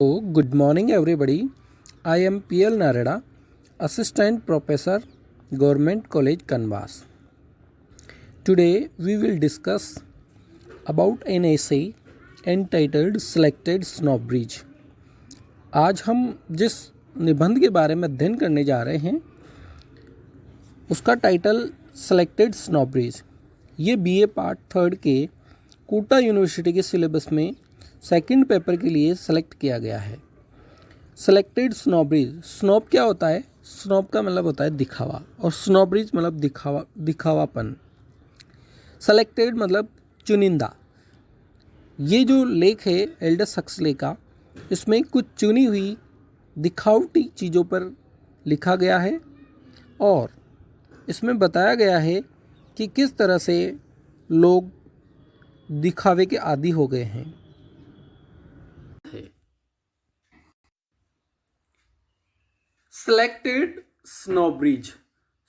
So, good morning everybody. I am PL Narada, Assistant Professor, Government College Canvas. Today we will discuss about an essay entitled Selected Snob Bridge. आज हम जिस निबंध के बारे में अध्ययन करने जा रहे हैं उसका टाइटल सेलेक्टेड स्नॉब ब्रिज। ये बीए पार्ट 3 के कोटा यूनिवर्सिटी के सिलेबस में सेकंड पेपर के लिए सेलेक्ट किया गया है। सेलेक्टेड स्नॉब ब्रिज, स्नॉब क्या होता है? स्नॉब का मतलब होता है दिखावा और स्नॉब ब्रिज मतलब दिखावापन। सेलेक्टेड मतलब चुनिंदा। ये जो लेख है एल्डस हक्सले का, इसमें कुछ चुनी हुई दिखावटी चीज़ों पर लिखा गया है और इसमें बताया गया है कि किस तरह से लोग दिखावे के आदी हो गए हैं। सेलेक्टेड स्नॉब ब्रिज,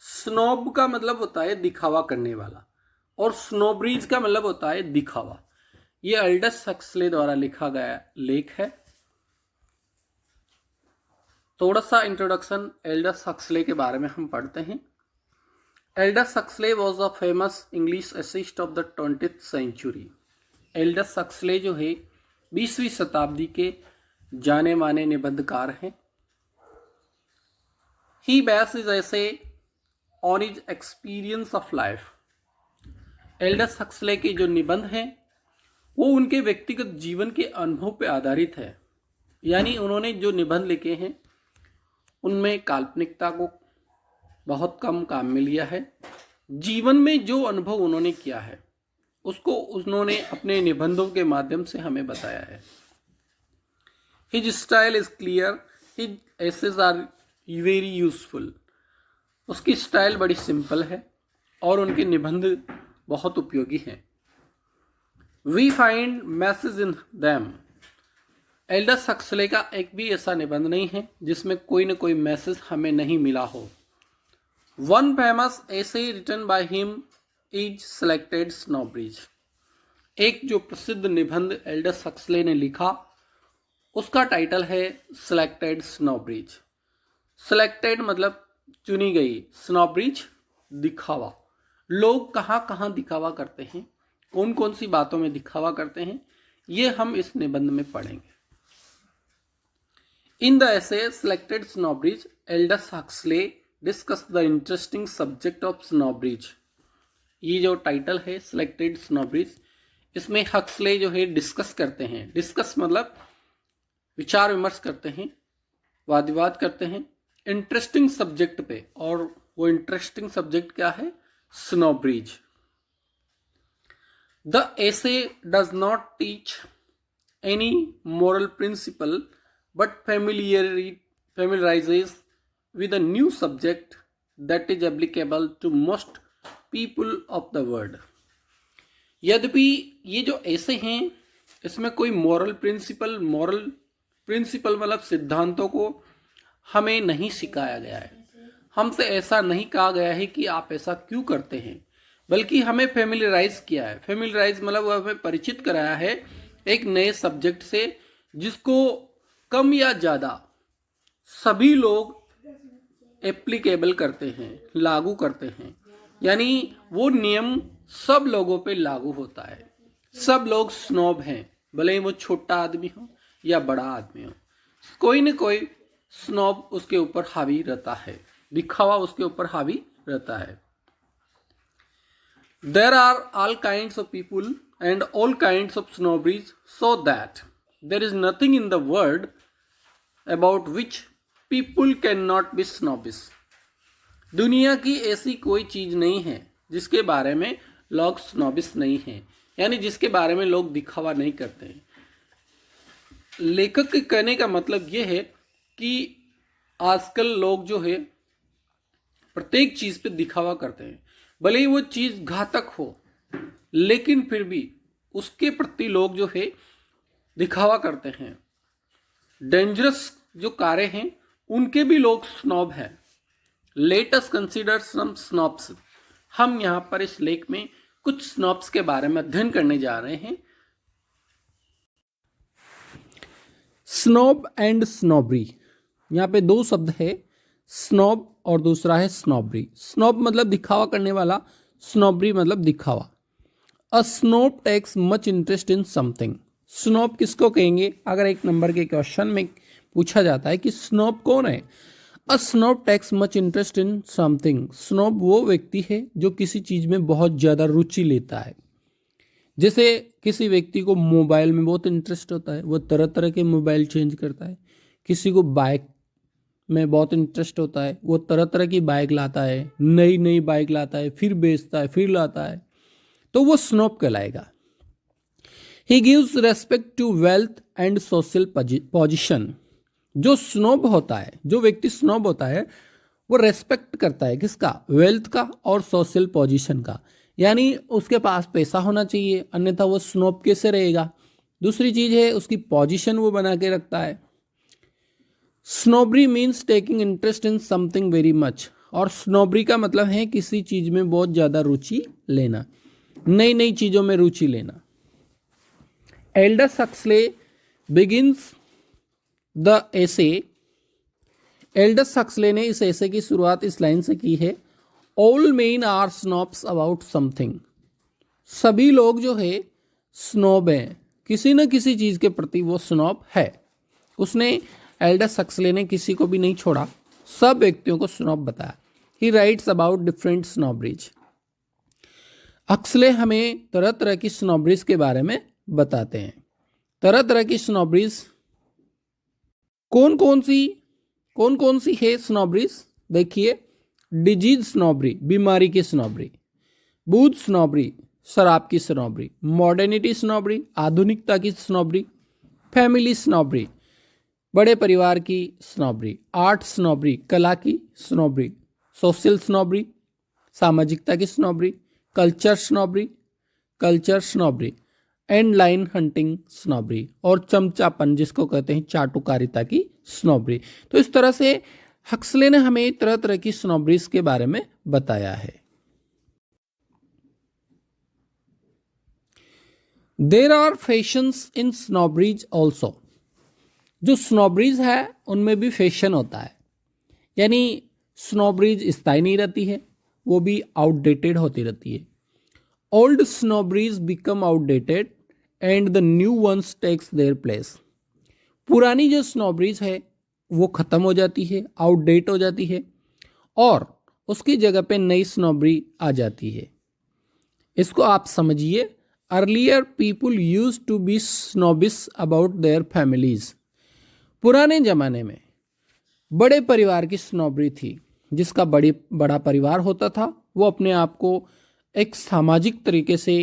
स्नॉब का मतलब होता है दिखावा करने वाला और स्नॉब ब्रिज का मतलब होता है दिखावा। ये एल्डस हक्सले द्वारा लिखा गया लेख है। थोड़ा सा इंट्रोडक्शन एल्डस हक्सले के बारे में हम पढ़ते हैं। Aldous Huxley was a famous English essayist of the 20th century. Aldous Huxley जो है 20वीं शताब्दी के जाने माने निबंधकार हैं। He based his essay on his experience of life. Aldous Huxley के जो निबंध हैं वो उनके व्यक्तिगत जीवन के अनुभव पर आधारित है। यानी उन्होंने जो निबंध लिखे हैं उनमें काल्पनिकता को बहुत कम काम में लिया है। जीवन में जो अनुभव उन्होंने किया है उसको उन्होंने अपने निबंधों के माध्यम से हमें बताया है। His style is clear. His essays are very useful. उसकी स्टाइल बड़ी सिंपल है और उनके निबंध बहुत उपयोगी हैं। We find message in them. Aldous Huxley का एक भी ऐसा निबंध नहीं है जिसमें कोई न कोई मैसेज हमें नहीं मिला हो। One famous essay written by him is selected snobberies. एक जो प्रसिद्ध निबंध एल्डस हक्सले ने लिखा उसका टाइटल है सेलेक्टेड स्नॉब ब्रिज। सेलेक्टेड मतलब चुनी गई, स्नॉब ब्रिज दिखावा। लोग कहाँ कहाँ दिखावा करते हैं, कौन कौन सी बातों में दिखावा करते हैं, ये हम इस निबंध में पढ़ेंगे। In the essay selected snob bridge Aldous Huxley discuss the interesting subject of snob bridge. ये जो टाइटल है सेलेक्टेड स्नॉब ब्रिज, इसमें हक्सले जो है डिस्कस करते हैं। डिस्कस मतलब विचार विमर्श करते हैं, वाद विवाद करते हैं इंटरेस्टिंग सब्जेक्ट पे। और वो इंटरेस्टिंग सब्जेक्ट क्या है? Snobberies. The essay does not teach any moral principle but familiarizes with a new subject that is applicable to most people of the world. यद्यपि ये जो ऐसे हैं इसमें कोई मोरल प्रिंसिपल मतलब सिद्धांतों को हमें नहीं सिखाया गया है। हमसे ऐसा नहीं कहा गया है कि आप ऐसा क्यों करते हैं, बल्कि हमें फेमिलियराइज किया है। फेमिलियराइज मतलब हमें परिचित कराया है एक नए सब्जेक्ट से जिसको कम या ज़्यादा सभी लोग एप्लीकेबल करते हैं, लागू करते हैं। यानी वो नियम सब लोगों पे लागू होता है। सब लोग स्नॉब हैं, भले ही वो छोटा आदमी हो या बड़ा आदमी हो, कोई न कोई स्नॉब उसके ऊपर हावी रहता है, दिखावा उसके ऊपर हावी रहता है। There are all kinds of people and all kinds of snobberies so that there is nothing in the world about which people can not be snobbish. दुनिया की ऐसी कोई चीज नहीं है जिसके बारे में लोग स्नॉबिश नहीं हैं, यानी जिसके बारे में लोग दिखावा नहीं करते हैं। लेखक के कहने का मतलब यह है कि आजकल लोग जो है प्रत्येक चीज पे दिखावा करते हैं, भले ही वो चीज घातक हो लेकिन फिर भी उसके प्रति लोग जो है दिखावा करते हैं। डेंजरस जो कार्य हैं उनके भी लोग स्नॉब हैं। लेट अस कंसीडर सम स्नॉब्स। हम यहाँ पर इस लेख में कुछ स्नॉब्स के बारे में अध्ययन करने जा रहे हैं। स्नॉब एंड स्नॉबरी, यहाँ पे दो शब्द है, स्नॉब और दूसरा है स्नॉबरी। स्नॉब मतलब दिखावा करने वाला, स्नॉबरी मतलब दिखावा। A snob takes much interest in something. Snob किसको कहेंगे? अगर एक नंबर के क्वेश्चन में पूछा जाता है कि स्नॉब कौन है, a snob takes much interest in something. Snob वो व्यक्ति है जो किसी चीज में बहुत ज्यादा रुचि लेता है। जैसे किसी व्यक्ति को मोबाइल में बहुत इंटरेस्ट होता है, वो तरह तरह के मोबाइल चेंज करता है। किसी को बाइक में बहुत इंटरेस्ट होता है, वो तरह तरह की बाइक लाता है, नई नई बाइक लाता है, फिर बेचता है, फिर लाता है, तो वो स्नॉब कहलाएगा। He gives respect to wealth and social position. जो स्नॉब होता है, जो व्यक्ति स्नॉब होता है, वो रेस्पेक्ट करता है किसका? वेल्थ का और सोशल पोजीशन का। यानी उसके पास पैसा होना चाहिए, अन्यथा वो स्नॉब कैसे रहेगा। दूसरी चीज है उसकी पोजीशन वो बना के रखता है। Snobbery means taking interest in something very much, और स्नोबरी का मतलब है किसी चीज में बहुत ज्यादा रुचि लेना, नई नई चीजों में रुचि लेना। Aldous Huxley begins the essay. Aldous Huxley ने इस एसे की शुरुआत इस लाइन से की है, all men are snobs about something. सभी लोग जो है स्नॉब हैं, किसी न किसी चीज के प्रति वो स्नॉब है। उसने एल्डस हक्सले ने किसी को भी नहीं छोड़ा, सब व्यक्तियों को स्नॉब बताया। He writes about different snobberies. Huxley हमें तरह तरह की स्नॉबरीज के बारे में बताते हैं। तरह तरह की स्नॉबरीज कौन कौन सी है स्नॉबरीज? देखिए, डिजीज स्नॉबरी, बीमारी की स्नॉबरी, बूथ स्नॉबरी, शराब की स्नॉबरी, मॉडर्निटी स्नॉबरी, आधुनिकता की स्नॉबरी, फैमिली स्नॉबरी, बड़े परिवार की स्नॉबरी, आर्ट स्नॉबरी, कला की स्नॉबरी, सोशल स्नॉबरी, सामाजिकता की snobbery, culture snobbery, and line hunting snobbery, और चमचापन जिसको कहते हैं चाटुकारिता की स्नॉबरी। तो इस तरह से हक्सले ने हमें तरह तरह की स्नॉबरीज के बारे में बताया है। There are fashions in snobberies also. जो स्नॉबरीज है उनमें भी फैशन होता है, यानी स्नॉबरीज स्थायी नहीं रहती है, वो भी आउटडेटेड होती रहती है। Old snobberies become outdated and the new ones take their place. पुरानी जो स्नॉबरीज है वो खत्म हो जाती है, आउटडेट हो जाती है, और उसकी जगह पे नई स्नॉबरी आ जाती है। इसको आप समझिए, earlier people use to be snobbish about their families. पुराने जमाने में बड़े परिवार की स्नॉबरी थी। जिसका बड़ा परिवार होता था वो अपने आप को एक सामाजिक तरीके से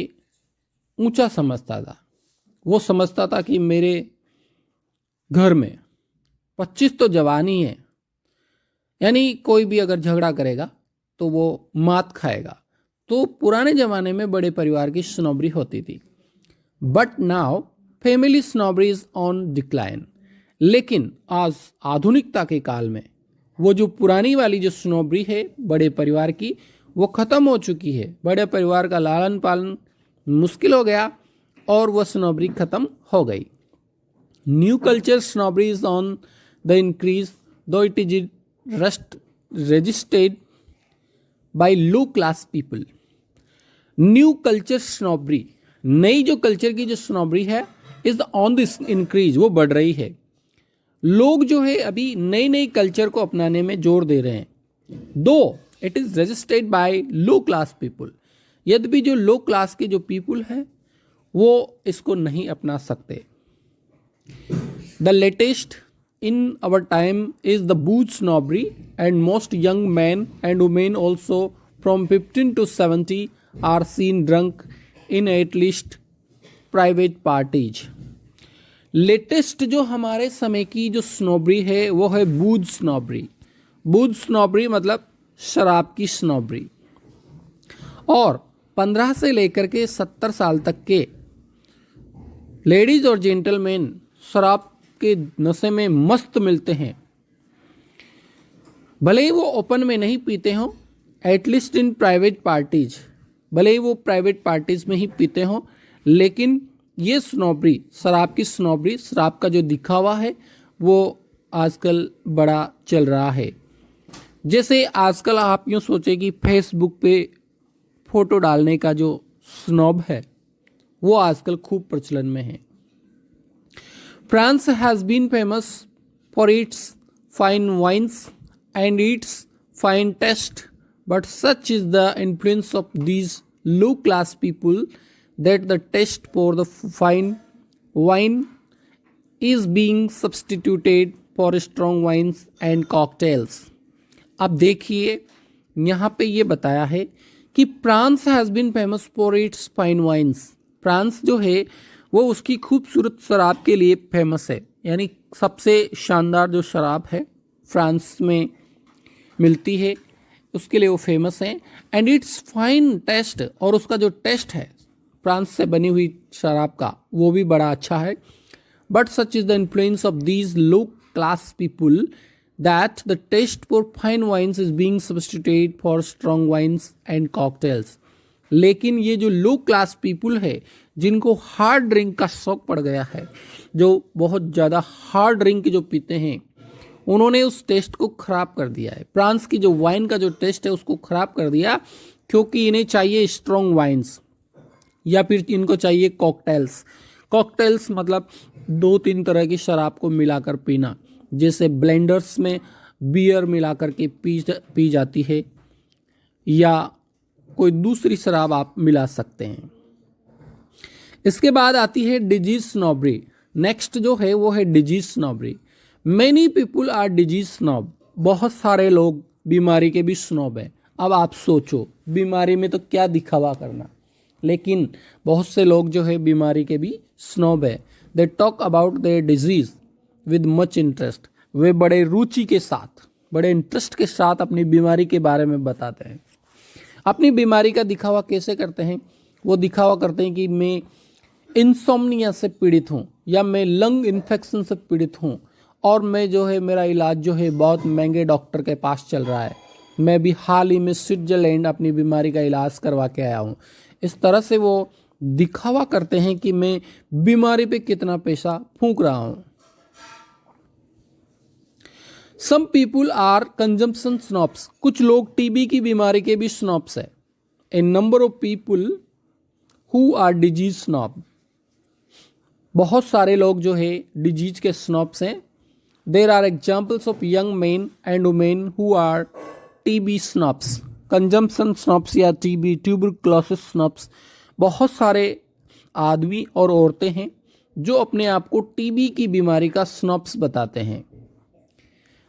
ऊंचा समझता था। वो समझता था कि मेरे घर में 25 तो जवान ही है, यानी कोई भी अगर झगड़ा करेगा तो वो मात खाएगा। तो पुराने जमाने में बड़े परिवार की स्नॉबरी होती थी। But now family snobbery is on decline. लेकिन आज आधुनिकता के काल में वो जो पुरानी वाली जो स्नॉबरी है बड़े परिवार की, वो खत्म हो चुकी है। बड़े परिवार का लालन पालन मुश्किल हो गया और वह स्नॉबरी खत्म हो गई। New culture snobbery is on the increase, though it is registered by low class people. New culture snobbery, नई जो कल्चर की जो स्नॉबरी है, इज ऑन दिस इंक्रीज, वो बढ़ रही है। लोग जो है अभी नई नई कल्चर को अपनाने में जोर दे रहे हैं। दो it is registered by low class people, यद्यपि जो लो क्लास के जो पीपल हैं वो इसको नहीं अपना सकते। The latest in our time is the booth snobbery, and most young men and women also from 15 to 70 are seen drunk in at least private parties. Latest जो हमारे समय की जो स्नॉबरी है वो है बूथ स्नॉबरी। बूथ स्नॉबरी मतलब शराब की स्नॉबरी। और 15 से लेकर के 70 साल तक के लेडीज और जेंटलमैन शराब के नशे में मस्त मिलते हैं। भले ही वो ओपन में नहीं पीते हों, एटलीस्ट इन प्राइवेट पार्टीज, भले ही वो प्राइवेट पार्टीज में ही पीते हों, लेकिन ये स्नोबरी, शराब की स्नोबरी, शराब का जो दिखावा है वो आजकल बड़ा चल रहा है। जैसे आजकल आप यूँ सोचे कि फेसबुक पे फोटो डालने का जो स्नोब है वो आजकल खूब प्रचलन में है। France has been famous for its fine wines and its fine taste, but such is the influence of these low class people that the taste for the fine wine is being substituted for strong wines and cocktails। अब देखिए यहाँ पे ये बताया है कि France has been famous for its fine wines. France जो है वो उसकी खूबसूरत शराब के लिए फेमस है, यानी सबसे शानदार जो शराब है फ्रांस में मिलती है उसके लिए वो फेमस है। एंड इट्स फाइन टेस्ट, और उसका जो टेस्ट है फ्रांस से बनी हुई शराब का वो भी बड़ा अच्छा है। But such is the influence of these low class people that the taste for fine wines is being substituted for strong wines and cocktails. लेकिन ये जो लो क्लास पीपुल है जिनको हार्ड ड्रिंक का शौक पड़ गया है, जो बहुत ज़्यादा हार्ड ड्रिंक जो पीते हैं, उन्होंने उस टेस्ट को ख़राब कर दिया है। फ्रांस की जो वाइन का जो टेस्ट है उसको ख़राब कर दिया, क्योंकि इन्हें चाहिए स्ट्रॉन्ग वाइन्स या फिर इनको चाहिए कॉकटेल्स। कॉकटेल्स मतलब 2-3 तरह की शराब को मिलाकर पीना, जैसे ब्लेंडर्स में बियर मिलाकर के पी जाती है, या कोई दूसरी शराब आप मिला सकते हैं। इसके बाद आती है डिजीज स्नोबरी। नेक्स्ट जो है वो है disease snobbery. Many people are disease snob. बहुत सारे लोग बीमारी के भी स्नोब हैं। अब आप सोचो, बीमारी में तो क्या दिखावा करना, लेकिन बहुत से लोग जो है बीमारी के भी स्नोब है। They talk about their disease with much interest. वे बड़े रुचि के साथ, बड़े इंटरेस्ट के साथ अपनी बीमारी के बारे में बताते हैं। अपनी बीमारी का दिखावा कैसे करते हैं? वो दिखावा करते हैं कि मैं इंसोम्निया से पीड़ित हूँ, या मैं लंग इन्फेक्शन से पीड़ित हूँ, और मैं जो है मेरा इलाज जो है बहुत महंगे डॉक्टर के पास चल रहा है। मैं भी हाल ही में स्विट्जरलैंड अपनी बीमारी का इलाज करवा के आया हूँ। इस तरह से वो दिखावा करते हैं कि मैं बीमारी पे कितना पैसा फूंक रहा हूँ। Some people are consumption snobs. कुछ लोग टीबी की बीमारी के भी स्नॉब्स है। A number of people who are disease snob. बहुत सारे लोग जो है डिजीज के स्नॉब्स हैं। There are examples of young men and women who are TB snobs. Consumption snobs या टीबी ट्यूबरक्लोसिस स्नॉब्स, बहुत सारे आदमी और औरतें हैं जो अपने आप को टीबी की बीमारी का स्नॉब्स बताते हैं।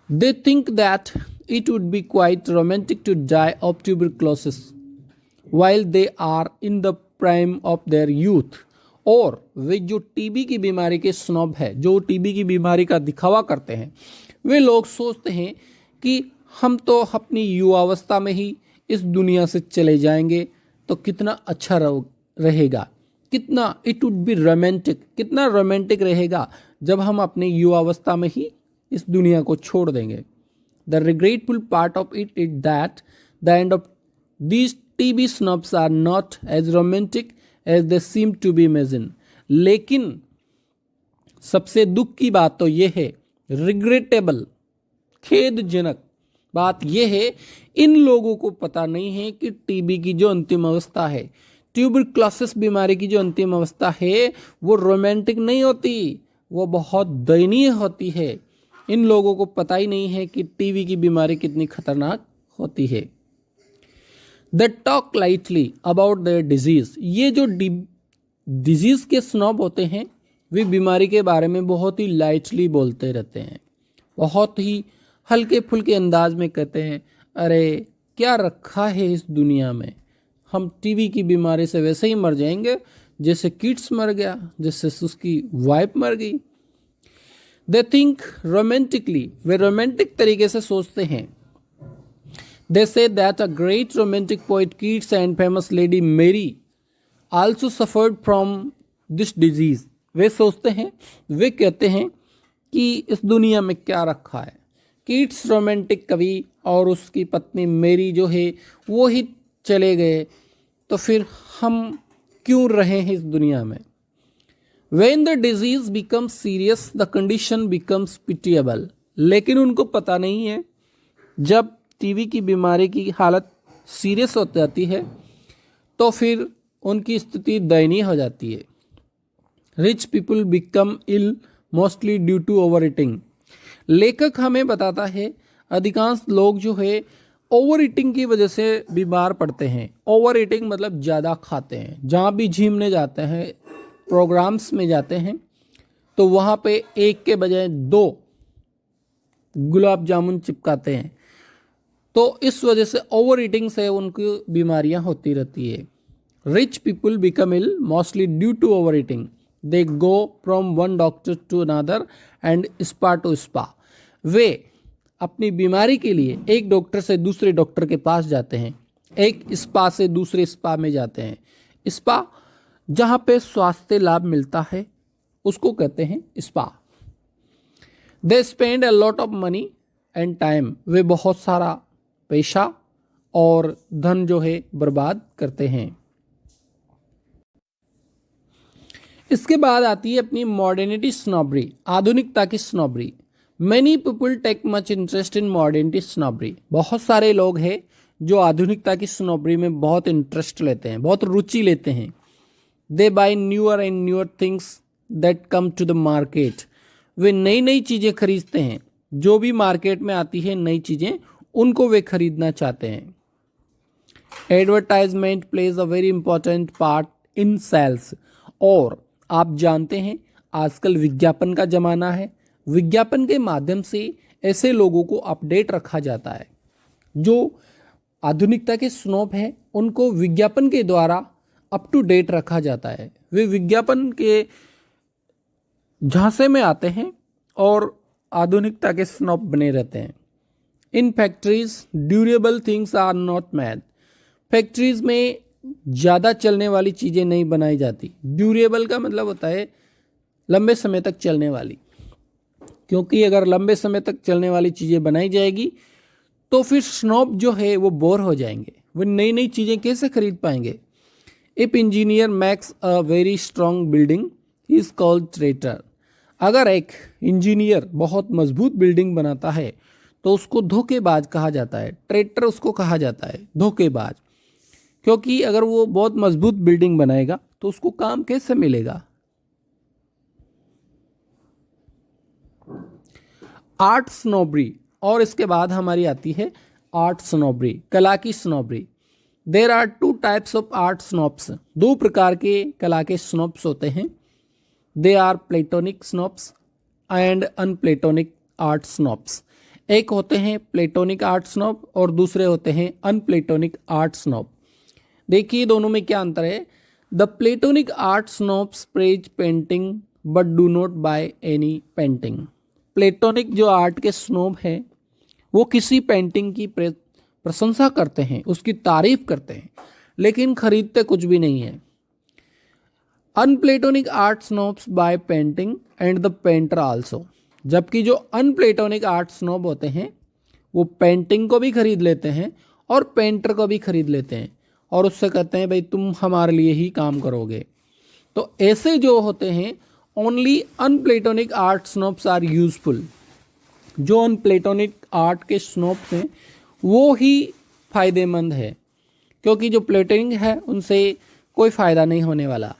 They think that it would be quite romantic to die of tuberculosis while they are in the prime of their youth। और वे जो टीबी की बीमारी के स्नॉब है, जो टीबी की बीमारी का दिखावा करते हैं, वे लोग सोचते हैं कि हम तो अपनी युवावस्था में ही इस दुनिया से चले जाएंगे तो कितना अच्छा रहेगा, कितना इट वुड बी रोमांटिक, कितना रोमांटिक रहेगा जब हम अपनी युवावस्था में ही इस दुनिया को छोड़ देंगे। The regretful part of it is that the end of these TB snobs are not as romantic as they seem to be imagined। लेकिन सबसे दुख की बात तो यह है, रिग्रेटेबल, खेदजनक बात यह है, इन लोगों को पता नहीं है कि टीबी की जो अंतिम अवस्था है, ट्यूबरक्लोसिस बीमारी की जो अंतिम अवस्था है, वो रोमांटिक नहीं होती, वो बहुत दयनीय होती है। इन लोगों को पता ही नहीं है कि टीबी की बीमारी कितनी खतरनाक होती है। They talk lightly about their disease। ये जो डिजीज़ के स्नॉब होते हैं, वे बीमारी के बारे में बहुत ही लाइटली बोलते रहते हैं, बहुत ही हल्के फुल्के अंदाज में कहते हैं, अरे क्या रखा है इस दुनिया में, हम टीबी की बीमारी से वैसे ही मर जाएंगे जैसे किड्स मर गया, जैसे उसकी वाइफ मर गई। They think romantically. Way romantic तरीके से सोचते हैं। They say that a great romantic poet Keats and famous lady Mary also suffered from this disease। वे सोचते हैं, वे कहते हैं कि इस दुनिया में क्या रखा है। कीट्स रोमांटिक कवि और उसकी पत्नी मेरी जो है वो ही चले गए, तो फिर हम क्यों रहे हैं इस दुनिया में। When the disease becomes serious, the condition becomes pitiable. लेकिन उनको पता नहीं है जब टीबी की बीमारी की हालत सीरियस हो जाती है तो फिर उनकी स्थिति दयनीय हो जाती है। Rich people become ill mostly due to over eating. लेखक हमें बताता है अधिकांश लोग जो है ओवर ईटिंग की वजह से बीमार पड़ते हैं। ओवर ईटिंग मतलब ज़्यादा खाते हैं। जहाँ भी जिमने जाते हैं, प्रोग्राम्स में जाते हैं, तो वहाँ पे एक के बजाय 2 गुलाब जामुन चिपकाते हैं। तो इस वजह से ओवर ईटिंग से उनकी बीमारियां होती रहती है। Rich people become ill mostly due to over eating. They go from one doctor to another and spa to spa. वे अपनी बीमारी के लिए एक डॉक्टर से दूसरे डॉक्टर के पास जाते हैं, एक स्पा से दूसरे स्पा में जाते हैं। स्पा जहाँ पे स्वास्थ्य लाभ मिलता है उसको कहते हैं spa. They spend a lot of money and time. वे बहुत सारा पैसा और धन जो है बर्बाद करते हैं। इसके बाद आती है अपनी मॉडर्निटी स्नॉबरी, आधुनिकता की snobbery. Many people take much interest in modernity snobbery. बहुत सारे लोग हैं जो आधुनिकता की स्नॉबरी में बहुत इंटरेस्ट लेते हैं, बहुत रुचि लेते हैं। They buy newer and newer things that come to the market. वे नई नई चीज़ें खरीदते हैं। जो भी मार्केट में आती है नई चीज़ें, उनको वे खरीदना चाहते हैं। Advertisement plays a very important part in sales. और आप जानते हैं आजकल विज्ञापन का ज़माना है। विज्ञापन के माध्यम से ऐसे लोगों को अपडेट रखा जाता है। जो आधुनिकता के स्नोब हैं उनको विज्ञापन के द्वारा अप टू डेट रखा जाता है। वे विज्ञापन के झांसे में आते हैं और आधुनिकता के स्नोब बने रहते हैं। In factories durable things are not made. Factories में ज़्यादा चलने वाली चीज़ें नहीं बनाई जाती। ड्यूरेबल का मतलब होता है लंबे समय तक चलने वाली, क्योंकि अगर लंबे समय तक चलने वाली चीज़ें बनाई जाएगी तो फिर स्नोब जो है वो बोर हो जाएंगे। वो नई नई चीज़ें कैसे खरीद पाएंगे। If engineer makes a very strong building he is called traitor. अगर एक इंजीनियर बहुत मजबूत बिल्डिंग बनाता है तो उसको धोखेबाज कहा जाता है। ट्रेटर उसको कहा जाता है, धोखेबाज। क्योंकि अगर वो बहुत मजबूत बिल्डिंग बनाएगा तो उसको काम कैसे मिलेगा। आर्ट स्नोबरी। और इसके बाद हमारी आती है आर्ट स्नोबरी, कला की snobbery. There are 2 types of art snobs. 2 प्रकार के कला के स्नोब्स होते हैं। They are platonic snobs and unplatonic art snobs. एक होते हैं प्लेटोनिक आर्ट स्नोब और दूसरे होते हैं अनप्लेटोनिक आर्ट स्नोब। देखिए दोनों में क्या अंतर है। The platonic art snobs praise painting but do not buy any painting. Platonic जो आर्ट के स्नोब हैं वो किसी पेंटिंग की प्रशंसा करते हैं, उसकी तारीफ करते हैं, लेकिन खरीदते कुछ भी नहीं है। Unplatonic art snobs buy painting and the painter also. जबकि जो अनप्लेटोनिक आर्ट स्नोब होते हैं वो पेंटिंग को भी खरीद लेते हैं और पेंटर को भी खरीद लेते हैं और उससे कहते हैं भाई तुम हमारे लिए ही काम करोगे। तो ऐसे जो होते हैं ओनली अनप्लेटोनिक आर्ट स्नोब्स आर यूजफुल। जो अनप्लेटोनिक आर्ट के स्नोब्स हैं वो ही फायदेमंद है, क्योंकि जो प्लेटोनिक है उनसे कोई फायदा नहीं होने वाला।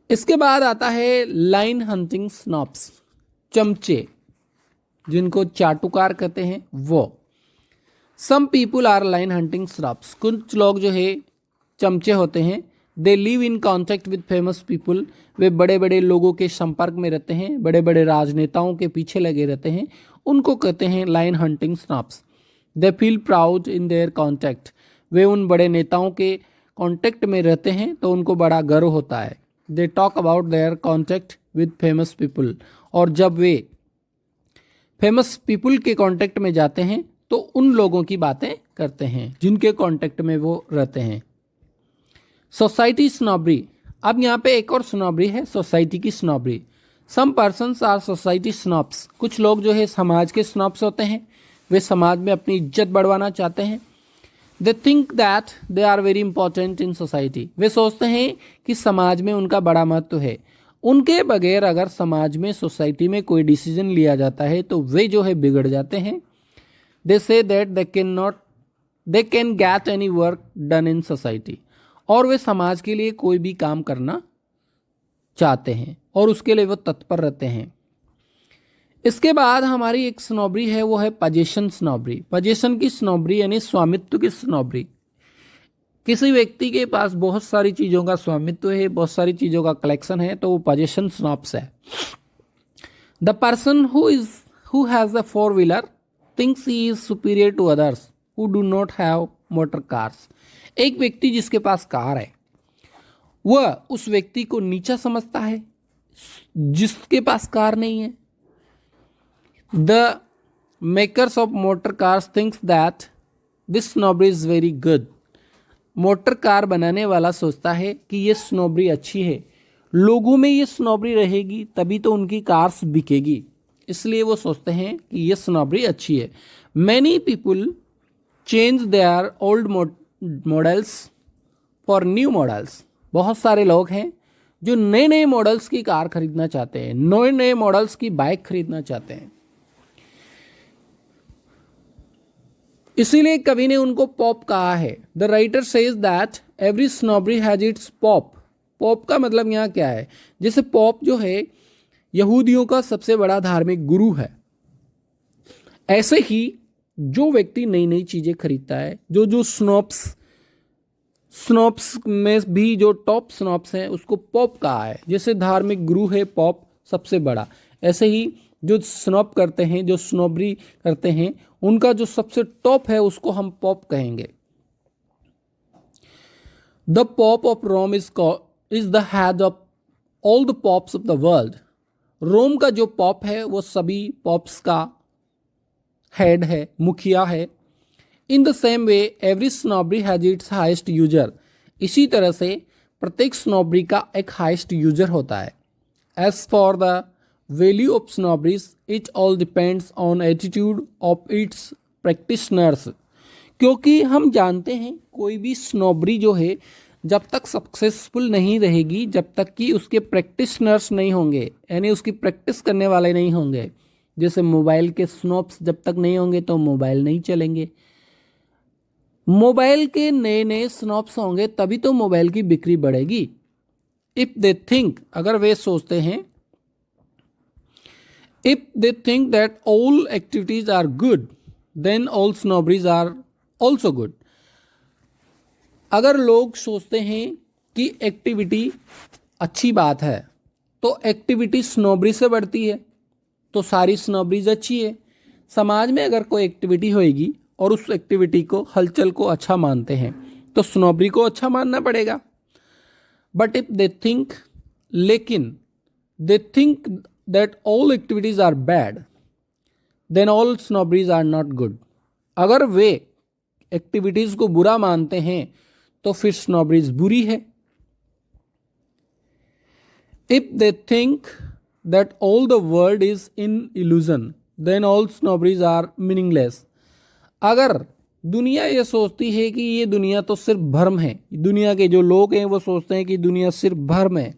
इसके बाद आता है लाइन हंटिंग स्नोब्स, चमचे, जिनको चाटुकार कहते हैं वो। Some people are lion hunting snobs. कुछ लोग जो है चमचे होते हैं। They live in contact with famous people. वे बड़े बड़े लोगों के संपर्क में रहते हैं, बड़े बड़े राजनेताओं के पीछे लगे रहते हैं, उनको कहते हैं lion hunting snobs. They feel proud in their contact. वे उन बड़े नेताओं के कॉन्टैक्ट में रहते हैं तो उनको बड़ा गर्व होता है। They talk about there contact with famous people. और जब वे फेमस पीपुल के कॉन्टैक्ट में जाते हैं तो उन लोगों की बातें करते हैं जिनके कॉन्टैक्ट में वो रहते हैं। सोसाइटी स्नोबरी। अब यहाँ पे एक और स्नोबरी है, सोसाइटी की स्नोबरी। सम पर्सन्स आर सोसाइटी स्नोब्स। कुछ लोग जो है समाज के स्नोब्स होते हैं। वे समाज में अपनी इज्जत बढ़वाना चाहते हैं। They think that they are very important in society. वे सोचते हैं कि समाज में उनका बड़ा महत्व है। उनके बगैर अगर समाज में, सोसाइटी में कोई डिसीजन लिया जाता है तो वे जो है बिगड़ जाते हैं। They say that they can get any work done in society. और वे समाज के लिए कोई भी काम करना चाहते हैं और उसके लिए वो तत्पर रहते हैं। इसके बाद हमारी एक स्नोबरी है, वो है पजेशन स्नोबरी। पजेशन की स्नोबरी यानी स्वामित्व की स्नोबरी। किसी व्यक्ति के पास बहुत सारी चीज़ों का स्वामित्व है, बहुत सारी चीज़ों का कलेक्शन है, तो वो पजेशन स्नोब्स है। The person who has a four wheeler thinks he is superior to others who do not have motor cars. एक व्यक्ति जिसके पास कार है वह उस व्यक्ति को नीचा समझता है जिसके पास कार नहीं है। The makers of motor cars thinks that this snobbery is very good. Motor car बनाने वाला सोचता है कि ये स्नोबरी अच्छी है, लोगों में ये स्नोबरी रहेगी तभी तो उनकी कार्स बिकेगी, इसलिए वो सोचते हैं कि ये स्नोबरी अच्छी है। Many people change their old models for new models. बहुत सारे लोग हैं जो नए नए मॉडल्स की कार खरीदना चाहते हैं, नए नए मॉडल्स की बाइक खरीदना चाहते हैं। इसीलिए कवि ने उनको पॉप कहा है। The writer says that every snobbery has its pope. Pope का मतलब यहाँ क्या है? जैसे पॉप जो है यहूदियों का सबसे बड़ा धार्मिक गुरु है, ऐसे ही जो व्यक्ति नई नई चीजें खरीदता है, जो स्नोब्स में भी जो टॉप स्नोब्स हैं उसको पॉप कहा है। जैसे धार्मिक गुरु है पॉप सबसे बड़ा, ऐसे ही जो स्नोब करते हैं, जो स्नोबरी करते हैं, उनका जो सबसे टॉप है उसको हम पॉप कहेंगे। The pope of Rome is the head of all the popes of the world. Rome का जो पॉप है वो सभी पॉप्स का हेड है, मुखिया है। In the same way every snobbery has its highest user. इसी तरह से प्रत्येक स्नोबरी का एक हाइस्ट यूजर होता है। As for the value of snobberies it all depends on attitude of its practitioners. क्योंकि हम जानते हैं कोई भी स्नोबरी जो है जब तक सक्सेसफुल नहीं रहेगी जब तक कि उसके प्रैक्टिशनर्स नहीं होंगे, यानी उसकी प्रैक्टिस करने वाले नहीं होंगे। जैसे मोबाइल के स्नोब्स जब तक नहीं होंगे तो मोबाइल नहीं चलेंगे। मोबाइल के नए नए स्नोब्स होंगे तभी तो मोबाइल की बिक्री बढ़ेगी। इफ दे थिंक, अगर वे सोचते हैं, if they think that all activities are good then all snobberies are also good. अगर लोग सोचते हैं कि एक्टिविटी अच्छी बात है तो एक्टिविटी स्नोबरी से बढ़ती है तो सारी स्नोबरीज अच्छी है। समाज में अगर कोई एक्टिविटी होएगी और उस एक्टिविटी को, हलचल को अच्छा मानते हैं तो स्नोबरी को अच्छा मानना पड़ेगा। बट इफ दे थिंक, लेकिन they think that all activities are bad then all snobberies are not good. अगर वे एक्टिविटीज को बुरा मानते हैं तो फिर स्नोबरीज बुरी है। If they think that all the world is in illusion then all snobberies are meaningless। अगर दुनिया ये सोचती है कि ये दुनिया तो सिर्फ भ्रम है, दुनिया के जो लोग हैं वो सोचते हैं कि दुनिया सिर्फ भ्रम है,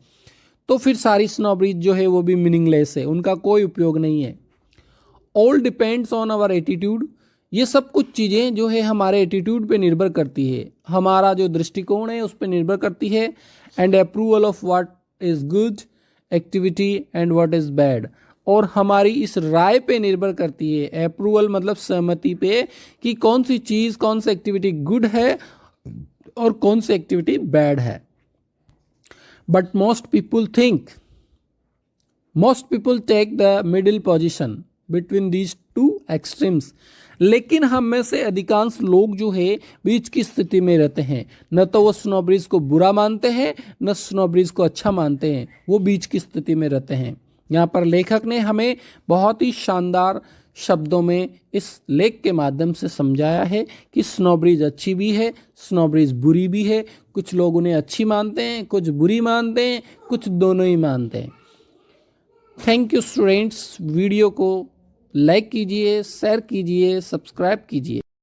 तो फिर सारी स्नोबरीज जो है वो भी मीनिंगलेस है, उनका कोई उपयोग नहीं है। All depends on our attitude. ये सब कुछ चीज़ें जो है हमारे एटीट्यूड पे निर्भर करती है, हमारा जो दृष्टिकोण है उस पर निर्भर करती है। And approval of what is good activity and what is bad, और हमारी इस राय पे निर्भर करती है। अप्रूवल मतलब सहमति पे कि कौन सी चीज, कौन सी एक्टिविटी गुड है और कौन सी एक्टिविटी बैड है। But most people take the middle position between these two extremes. लेकिन हम में से अधिकांश लोग जो है बीच की स्थिति में रहते हैं, न तो वो स्नोबरीज को बुरा मानते हैं न स्नोबरीज को अच्छा मानते हैं, वो बीच की स्थिति में रहते हैं। यहाँ पर लेखक ने हमें बहुत ही शानदार शब्दों में इस लेख के माध्यम से समझाया है कि स्नोबरीज अच्छी भी है, स्नोबरीज बुरी भी है। कुछ लोग उन्हें अच्छी मानते हैं, कुछ बुरी मानते हैं, कुछ दोनों ही मानते हैं। Thank you students. वीडियो को लाइक कीजिए, शेयर कीजिए, सब्सक्राइब कीजिए।